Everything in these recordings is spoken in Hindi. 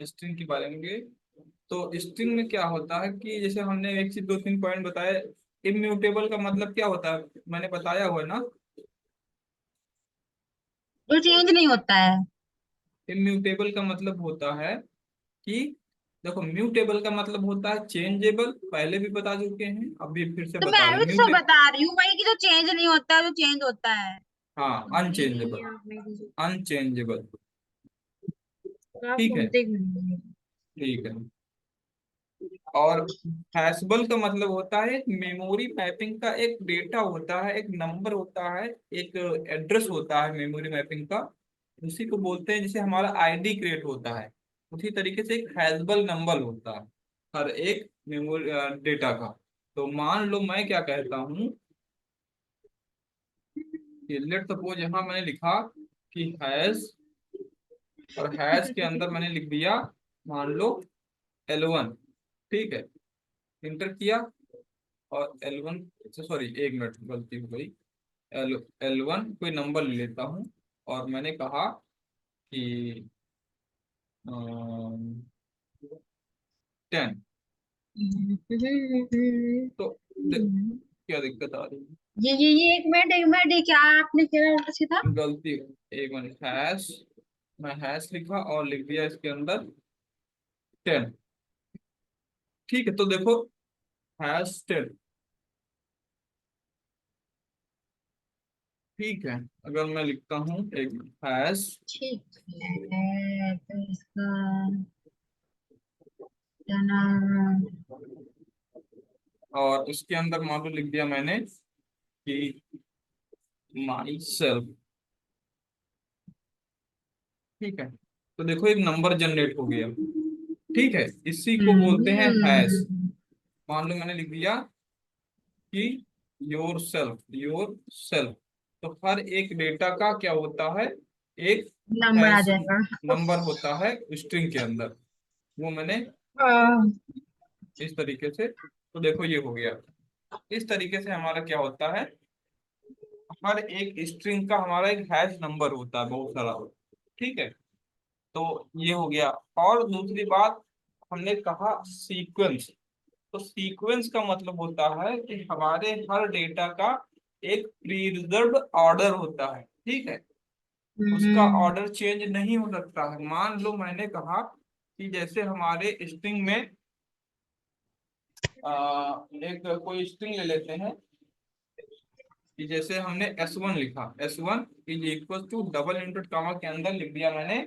स्ट्रिंग के बारे में। तो स्ट्रिंग में क्या होता है कि जैसे हमने एक चीज दो तीन पॉइंट बताए। इम्यूटेबल का मतलब क्या होता है, मैंने बताया हुआ है ना। जो चेंज नहीं होता है। इम्यूटेबल का मतलब होता है कि देखो, म्यूटेबल का मतलब होता है चेंजेबल, पहले भी बता चुके हैं, अभी फिर से तो बता मैं रहे भी तो सब म्यूटे। बता रही हूँ भाई कि जो चेंज नहीं होता है जो चेंज होता है। हाँ, अनचेंजेबल। अनचेंजेबल। आप ठीक है। सुनते क्यों नहीं हो? ठीक है। और हैशबल का मतलब होता है एक मेमोरी मैपिंग का एक डेटा होता है, एक नंबर होता है, एक एड्रेस होता है मेमोरी मैपिंग का। उसी को बोलते हैं, जैसे हमारा आईडी क्रिएट होता है, उसी तरीके से एक हैशबल नंबर होता है हर एक मेमोरी डेटा का। तो मान लो मैं क्या कहता हूँ कि लेट सपोज यहाँ मैंने लिखा कि हैश, और हैश के अंदर मैंने लिख दिया मान लो L1। ठीक है। इंटर किया, और L1, सॉरी एक मिनट गलती हो गई। L1 कोई नंबर ले लेता हूँ, और मैंने कहा कि 10। तो क्या दिक्कत आ रही ये एक मिनट ये क्या आपने क्या रखा था? है, गलती एक मिनट, हैश, मैं हैश लिखा और लिख दिया इसके अंदर 10। ठीक है, तो देखो हैश 10। ठीक है, अगर मैं लिखता हूँ एक हैश, ठीक है तो इसका क्या नाम? और उसके अंदर मान लो लिख दिया मैंने कि माई सेल्फ। ठीक है, तो देखो एक नंबर जनरेट हो गया। ठीक है, इसी को बोलते हैं हैश। हम्म। मान लो मैंने लिख दिया कि योर सेल्फ। तो हर एक डेटा का क्या होता है, एक नंबर आ हैश जाएगा। नंबर होता है स्ट्रिंग के अंदर। वो मैंने हाँ। इस तरीके से, तो देखो ये हो गया। इस तरीके से हमारा क्या होता है, हर एक स्ट्रिंग का हमारा एक हैश नंबर होता है बहुत सारा। ठीक है, तो ये हो गया। और दूसरी बात, हमने कहा सीक्वेंस। तो सीक्वेंस का मतलब होता है कि हमारे हर डेटा का एक प्री रिजर्व्ड ऑर्डर होता है। ठीक है, उसका हम्म। ऑर्डर चेंज नहीं हो सकता है। मान लो मैंने कहा कि जैसे हमारे स्ट्रिंग में एक कोई स्ट्रिंग ले लेते हैं, कि जैसे हमने S1 लिखा, S1 is equal to double into comma के अंदर लिख दिया मैंने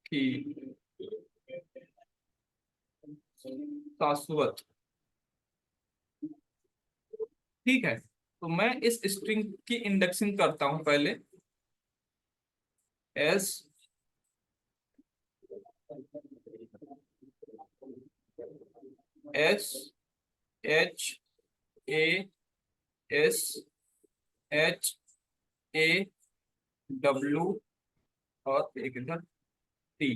कि शाश्वत। ठीक है, तो मैं इस स्ट्रिंग की इंडेक्सिंग करता हूं पहले। S S H A S H A W, और एक इधर टी।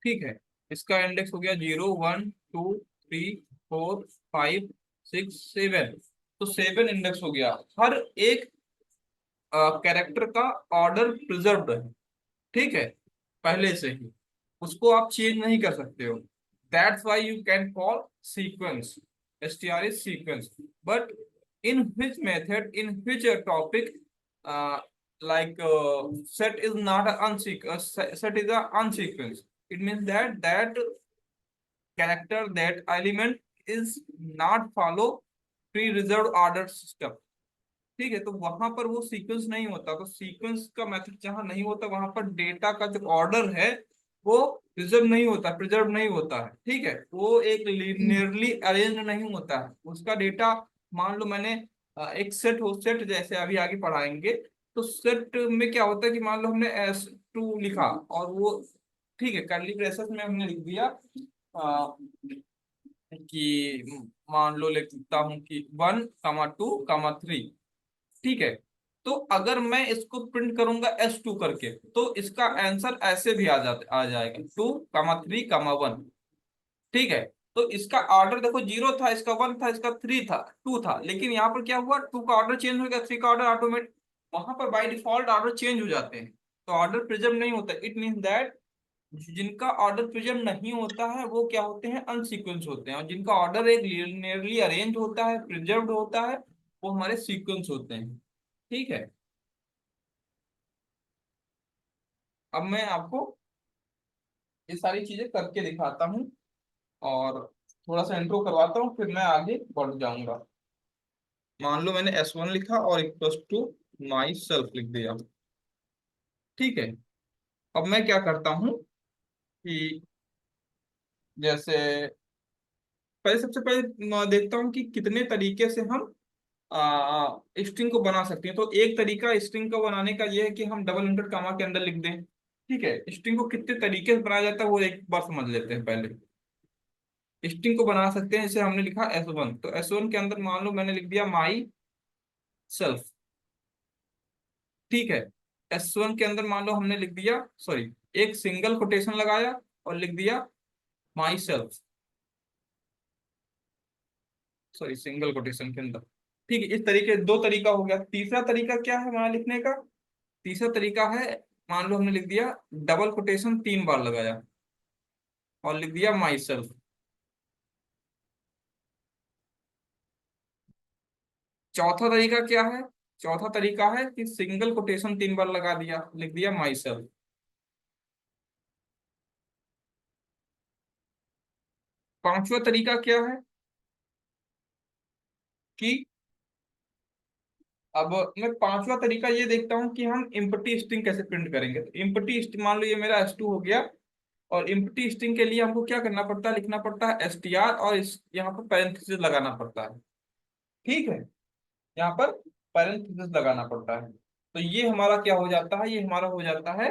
ठीक है, इसका इंडेक्स हो गया 0 1 2 3 4 5 6 7। तो 7 इंडेक्स हो गया। हर एक कैरेक्टर का ऑर्डर प्रिजर्व्ड है। ठीक है, पहले से ही उसको आप चेंज नहीं कर सकते हो। That's why you can call sequence, str is sequence. But in which method, in which topic, uh, set is not a unsequence, set is a unsequence. It means that character, that element is not follow pre-reserved order system. ठीक है, तो वहां पर वो सीक्वेंस नहीं होता। तो सीक्वेंस का मेथड जहां नहीं होता, वहां पर डेटा का जो ऑर्डर है वो रिजर्व नहीं होता, प्रिजर्व नहीं होता है। ठीक है, वो एक लीनियरली अरेंज नहीं होता है उसका डेटा। मान लो मैंने एक सेट हो, सेट जैसे अभी आगे पढ़ाएंगे। तो सेट में क्या होता है कि मान लो हमने S2 लिखा, और वो ठीक है कर्ली ब्रेसेस में हमने लिख दिया कि मान लो लिखता हूँ कि 1 2 3। ठीक है, तो अगर मैं इसको प्रिंट करूंगा S2 करके, तो इसका आंसर ऐसे भी आ जाएगा 2 3 1। ठीक है, तो इसका ऑर्डर देखो 0 था, इसका 1 था, इसका 3 था, 2 था, लेकिन यहाँ पर क्या हुआ, 2 का ऑर्डर चेंज हो गया, 3 का ऑर्डर ऑटोमेटिक वहां पर बाय डिफॉल्ट ऑर्डर चेंज हो जाते हैं, तो ऑर्डर प्रिजर्व नहीं होता। इट मीन दैट जिनका ऑर्डर प्रिजर्व नहीं होता है वो क्या होते हैं, अनसीक्वेंस होते हैं, और जिनका ऑर्डर एक लीनियरली अरेंज होता है, प्रिजर्व्ड होता है, वो हमारे सीक्वेंस होते हैं। ठीक है, अब मैं आपको ये सारी चीजें करके दिखाता हूँ और थोड़ा सा इंट्रो करवाता हूँ, फिर मैं आगे बढ़ जाऊंगा। मान लो मैंने S1 लिखा और इक्वल्स टू माई सेल्फ लिख दिया। ठीक है, अब मैं क्या करता हूँ कि जैसे पहले, सबसे पहले देखता हूँ कि कितने तरीके से हम स्ट्रिंग को बना सकते हैं। तो एक तरीका स्ट्रिंग को बनाने का ये है कि हम डबल इंटरेड कामा के अंदर लिख दें। ठीक है, स्ट्रिंग को कितने तरीके से बनाया जाता है वो एक बार समझ लेते हैं पहले। स्ट्रिंग को बना सकते हैं, जैसे हमने लिखा S1, तो S1 के अंदर मान लो मैंने लिख दिया माई सेल्फ। ठीक है, S1 के अंदर मान लो हमने लिख दिया, सॉरी, एक सिंगल कोटेशन लगाया और लिख दिया my self, sorry, single quotation के अंदर। ठीक है, इस तरीके, दो तरीका हो गया। तीसरा तरीका क्या है हमारा लिखने का? तीसरा तरीका है, मान लो हमने लिख दिया डबल कोटेशन 3 बार लगाया और लिख दिया माई सेल्फ। चौथा तरीका क्या है? चौथा तरीका है कि सिंगल कोटेशन 3 बार लगा दिया, लिख दिया माई सेल्फ। पांचवा तरीका क्या है कि अब मैं पांचवा तरीका ये देखता हूँ कि हम इम्पटी स्ट्रिंग कैसे प्रिंट करेंगे। तो इम्पटी स्ट्रिंग, मान लो ये मेरा S2 हो गया, और इम्पटी स्ट्रिंग के लिए हमको क्या करना पड़ता है, लिखना पड़ता है str, और इस यहाँ पर पैरेंथेसिस लगाना पड़ता है। ठीक है, यहाँ पर पैरेंथेसिस लगाना पड़ता है। तो ये हमारा क्या हो जाता है, ये हमारा हो जाता है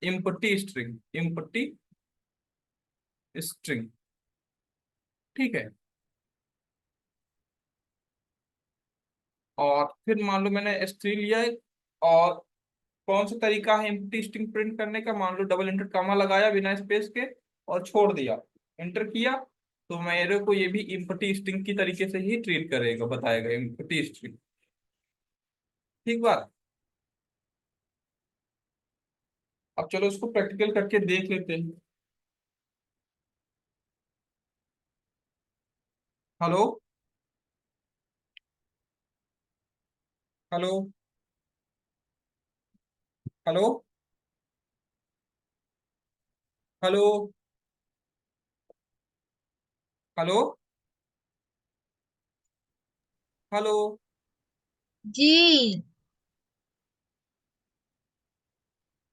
इम्पटी स्ट्रिंग, इम्पटी स्ट्रिंग। ठीक है, और फिर मान लो मैंने S3 लिया है, और कौन सा तरीका है एम्प्टी स्ट्रिंग प्रिंट करने का? मान लो डबल इंटर कामा लगाया बिना स्पेस के और छोड़ दिया, एंटर किया, तो मेरे को ये भी एम्प्टी स्ट्रिंग की तरीके से ही ट्रीट करेगा, बताएगा एम्प्टी स्ट्रिंग। ठीक बात। अब चलो इसको प्रैक्टिकल करके देख लेते हैं। Hello, hello, hello, hello, hello, hello. जी।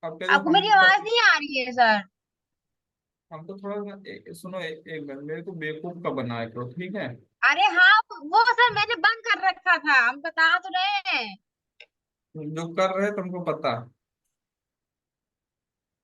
अब क्या, जो आपको मेरी आवाज नहीं आ रही है सर? हम तो थोड़ा सुनो, एक मिनट, मेरे को बेवकूफ का बना है करो, ठीक है? अरे हाँ, वो सर मैंने बंद कर रखा था, हम बता तो रहे हैं। जो कर रहे तुमको पता है।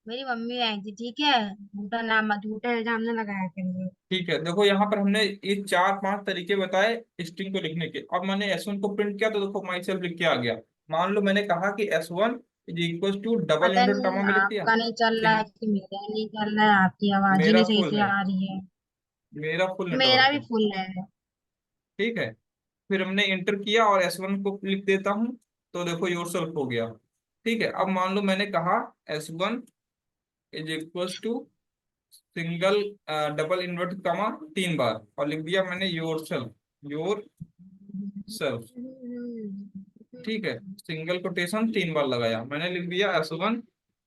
मेरी मम्मी आई थी, ठीक है। झूठा नाम, झूठा इल्जाम न लगाया करिए। ठीक है, देखो यहाँ पर हमने ये 4-5 तरीके बताए स्ट्रिंग को लिखने के। अब मैंने S1 को प्रिंट किया तो देखो माई सेल्फ लिख के आ गया। मान लो मैंने कहा कि S1 is equal to double पता इंडेड नहीं कॉमा में लिख दिया। आपका नहीं चल रहा है कि मेरा नहीं चल रहा है, आपकी आवाज ही मेरा नहीं सही फुल से है, आ रही है। मेरा फुल मेरा नेटवर्क भी है। फुल है। ठीक है, फिर हमने इंटर किया और S1 को लिख देता हूँ, तो देखो योरसेल्फ हो गया। ठीक है, अब मान लो मैंने कहा S1 is equal to single double invert comma 3 बार और लिख दिया मैंने योरसेल्फ, योर सेल्फ। ठीक है, सिंगल कोटेशन 3 बार लगाया, मैंने लिख दिया S1,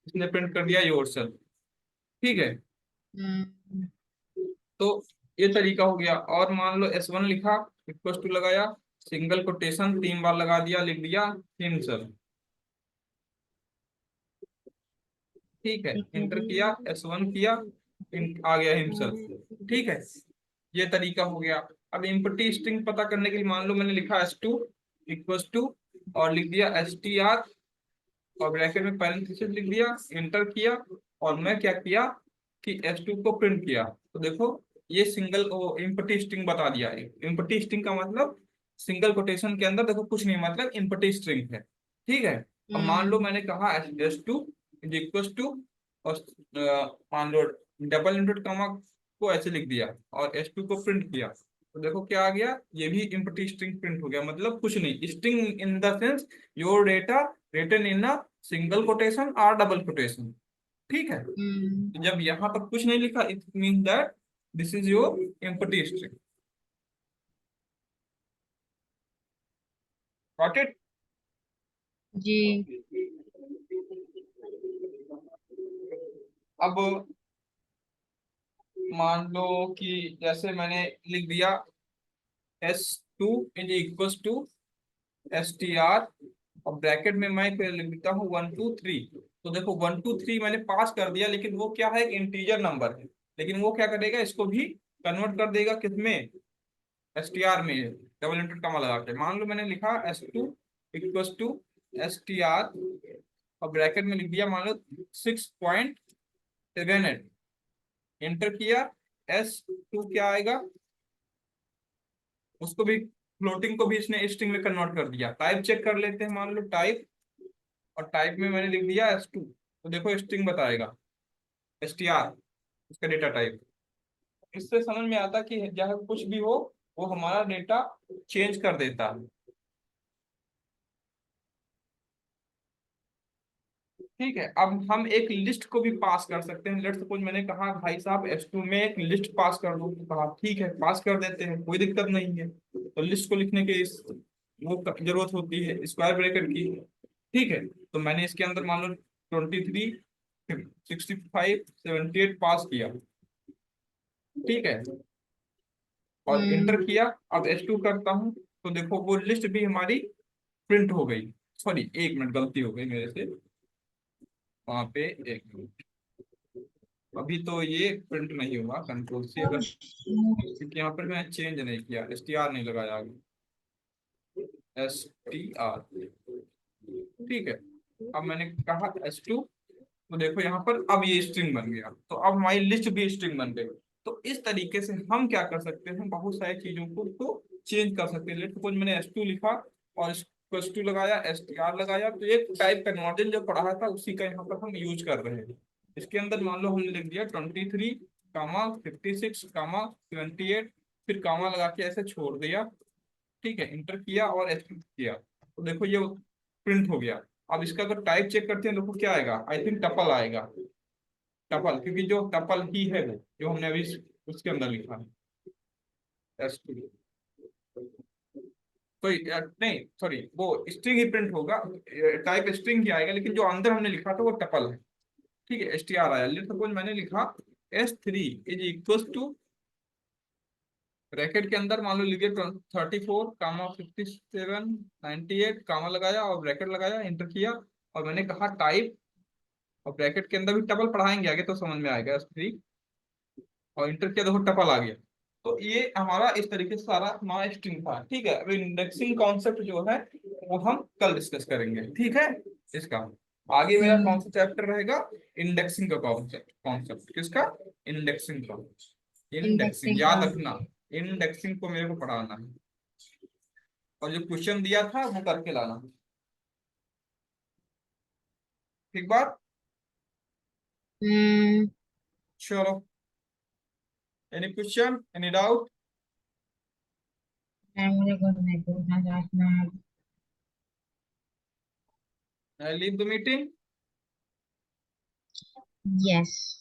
इसने प्रिंट कर दिया योरसेल्फ। ठीक है, हम्म। तो ये तरीका हो गया। और मान लो S1 लिखा, इक्वल टू लगाया, सिंगल कोटेशन 3 बार लगा दिया, लिख दिया हिमसेल्फ। ठीक है, इंटर किया, S1 किया, आ गया हिमसेल्फ। ठीक है, ये तरीका हो गया। अब इम्पटी स्ट्रिंग पता करने के लिए मान लो मैंने लिखा S2 इक्वल टू, और लिख दिया str, और ब्रैकेट में पैरेंथेसिस लिख दिया, इंटर किया, और मैं क्या किया कि S2 को प्रिंट किया। तो देखो ये सिंगल इम्पटी स्ट्रिंग बता दिया। इम्पटी स्ट्रिंग का मतलब सिंगल कोटेशन के अंदर देखो कुछ नहीं, मतलब इम्पटी स्ट्रिंग है। ठीक है, अब मान लो मैंने कहा S2 इज इक्वल टू, और मान लो डबल इंटेड कॉमा को ऐसे लिख दिया और S2 को प्रिंट किया। तो देखो क्या आ गया, ये भी एम्प्टी स्ट्रिंग प्रिंट हो गया, मतलब कुछ नहीं, string in the sense your data written in a single quotation और डबल कोटेशन। ठीक है, हम्म। तो जब यहाँ पर कुछ नहीं लिखा, it mean that this is your empty string. Got it? जी। अब मान लो कि जैसे मैंने लिख दिया S2 is equal to STR, और ब्रैकेट में मैं फिर लिख देता हूँ 1 2 3। तो देखो 1 2 3 मैंने पास कर दिया, लेकिन वो क्या है, एक इंटीजर नंबर है, लेकिन वो क्या करेगा, इसको भी कन्वर्ट कर देगा किसमें, STR में, डबल इंटरेट कमा लगा के। मान लो मैंने लिखा S2 इक्वल टू STR, और ब्रैकेट में लिख दिया मान लो 6.78, एंटर किया। S2 क्या आएगा, उसको भी, फ्लोटिंग को भी इसने स्ट्रिंग में कन्वर्ट कर दिया। टाइप चेक कर लेते हैं, मान लो टाइप, और टाइप में मैंने लिख दिया S2, तो देखो स्ट्रिंग बताएगा STR, उसका डेटा टाइप। इससे समझ में आता कि जहाँ कुछ भी हो वो हमारा डेटा चेंज कर देता है। ठीक है, अब हम एक लिस्ट को भी पास कर सकते हैं। लेट्स सपोज मैंने कहा भाई साहब S2 में एक लिस्ट पास कर दो, तो कहा ठीक है पास कर देते हैं, कोई दिक्कत नहीं है। तो लिस्ट को लिखने की जरूरत होती है स्क्वायर ब्रैकेट की। ठीक है, तो मैंने इसके अंदर मान लो 23 65 78 पास किया। ठीक है, और हम्म। इंटर किया। अब S2 करता हूँ, तो देखो वो लिस्ट भी हमारी प्रिंट हो गई। सॉरी, एक मिनट, गलती हो गई मेरे से वहां पे, एक मिनट। अभी तो ये प्रिंट नहीं हुआ, कंट्रोल सी अगर, क्योंकि यहाँ पर मैं चेंज नहीं किया, STR नहीं लगाया आगे, STR। ठीक है, अब मैंने कहा S2, तो देखो यहाँ पर अब ये स्ट्रिंग बन गया, तो अब हमारी लिस्ट भी स्ट्रिंग बन गई। तो इस तरीके से हम क्या कर सकते हैं, बहुत सारी चीजों को चेंज कर सकते हैं। लेट सपोज मैंने S2 लिखा और इसको S2 लगाया, STR लगाया, तो एक टाइप कन्वर्जन जो पढ़ा था उसी का यहाँ पर हम यूज कर रहे हैं। इसके अंदर मान लो हमने लिख दिया 23 56 78, फिर कामा लगा के ऐसे छोड़ दिया। ठीक है, इंटर किया और एक्सक्यूट किया, तो देखो ये प्रिंट हो गया। अब इसका अगर टाइप चेक करते हैं, देखो क्या आएगा, आई थिंक टपल आएगा। टपल, क्योंकि जो टपल ही है वो जो हमने अभी उसके अंदर लिखा है S2। तो नहीं सॉरी, वो स्ट्रिंग ही प्रिंट होगा, टाइप स्ट्रिंग ही आएगा, लेकिन जो अंदर हमने लिखा था वो टपल है। ठीक है, STR आया। लेट सपोज मैंने लिखा S3 is equal to, bracket के अंदर मान लो लिखे 34 57 98, कामा लगाया और ब्रैकेट लगाया, इंटर किया, और मैंने कहा टाइप, और ब्रैकेट के अंदर भी टपल पढ़ाएंगे आगे तो समझ में आएगा S3, और इंटर किया, देखो टपल आ गया। तो ये हमारा इस तरीके से सारा हमारा स्ट्रिंग था। ठीक है, अब इंडेक्सिंग कॉन्सेप्ट जो है वो हम कल डिस्कस करेंगे। ठीक है, इसका आगे मेरा कौन हम्म। सा चैप्टर रहेगा, इंडेक्सिंग का कॉन्सेप्ट। कॉन्सेप्ट किसका, इंडेक्सिंग का। इंडेक्सिंग इंडेक्सिंग का। याद रखना, इंडेक्सिंग को मेरे को पढ़ाना है, और जो क्वेश्चन दिया था वो करके लाना। ठीक बात। हम्म। चलो, एनी क्वेश्चन, एनी डाउट? नहीं, मुझे कुछ नहीं पूछना चाहना है। I leave the meeting. Yes.